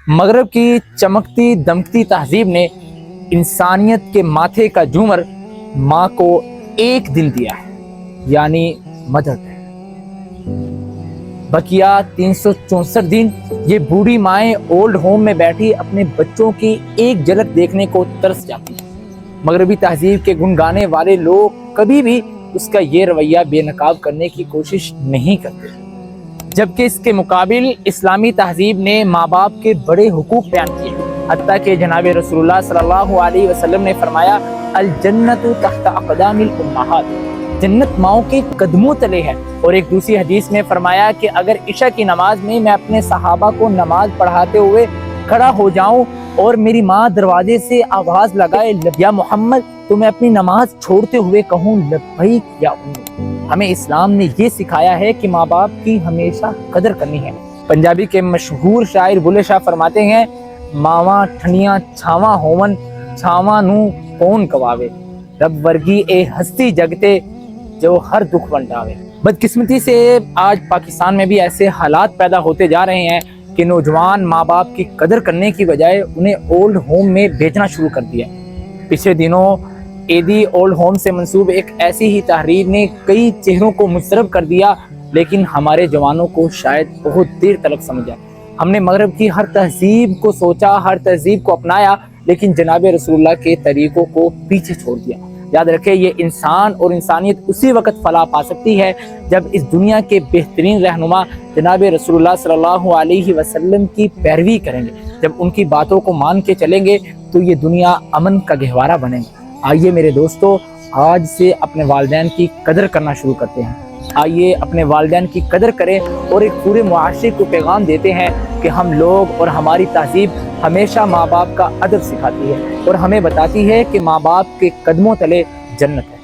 مغرب کی چمکتی دمکتی تہذیب نے انسانیت کے ماتھے کا جھومر ماں کو ایک دن دیا ہے، یعنی مدر ڈے۔ بقیہ 364 دن یہ بوڑھی مائیں اولڈ ہوم میں بیٹھی اپنے بچوں کی ایک جھلک دیکھنے کو ترس جاتی ہیں۔ مغربی تہذیب کے گن گانے والے لوگ کبھی بھی اس کا یہ رویہ بے نقاب کرنے کی کوشش نہیں کرتے، جبکہ اس کے مقابل اسلامی تہذیب نے ماں باپ کے بڑے حقوق بیان کیے، حتیٰ کہ جناب رسول اللہ صلی اللہ علیہ وسلم نے فرمایا الجنت تحت اقدام الامہات، جنت ماؤں کے قدموں تلے ہے۔ اور ایک دوسری حدیث میں فرمایا کہ اگر عشاء کی نماز میں میں اپنے صحابہ کو نماز پڑھاتے ہوئے کھڑا ہو جاؤں اور میری ماں دروازے سے آواز لگائے یا محمد، تو میں اپنی نماز چھوڑتے ہوئے کہوں لبیک یا امی۔ ہمیں اسلام نے یہ سکھایا ہے کہ ماں باپ کی ہمیشہ قدر کرنی ہے۔ پنجابی کے مشہور شاعر بلے شاہ فرماتے ہیں ماواں ٹھنیاں چھاواں ہون چھاواں نو کون کواوے، رب ورگی اے ہستی جگتے جو ہر دکھ ونٹاوے۔ بدقسمتی سے آج پاکستان میں بھی ایسے حالات پیدا ہوتے جا رہے ہیں کہ نوجوان ماں باپ کی قدر کرنے کی بجائے انہیں اولڈ ہوم میں بھیجنا شروع کر دیا۔ پچھلے دنوں ایدی اولڈ ہوم سے منسوب ایک ایسی ہی تحریر نے کئی چہروں کو مضطرب کر دیا، لیکن ہمارے جوانوں کو شاید بہت دیر تلک سمجھا۔ ہم نے مغرب کی ہر تہذیب کو سوچا، ہر تہذیب کو اپنایا، لیکن جناب رسول اللہ کے طریقوں کو پیچھے چھوڑ دیا۔ یاد رکھیں، یہ انسان اور انسانیت اسی وقت فلاح پا سکتی ہے جب اس دنیا کے بہترین رہنما جناب رسول اللہ صلی اللہ علیہ وسلم کی پیروی کریں گے۔ جب ان کی باتوں کو مان کے چلیں گے تو یہ دنیا امن کا گہوارہ بنے گی۔ آئیے میرے دوستو، آج سے اپنے والدین کی قدر کرنا شروع کرتے ہیں۔ آئیے اپنے والدین کی قدر کریں اور ایک پورے معاشرے کو پیغام دیتے ہیں کہ ہم لوگ اور ہماری تہذیب ہمیشہ ماں باپ کا ادب سکھاتی ہے اور ہمیں بتاتی ہے کہ ماں باپ کے قدموں تلے جنت ہے۔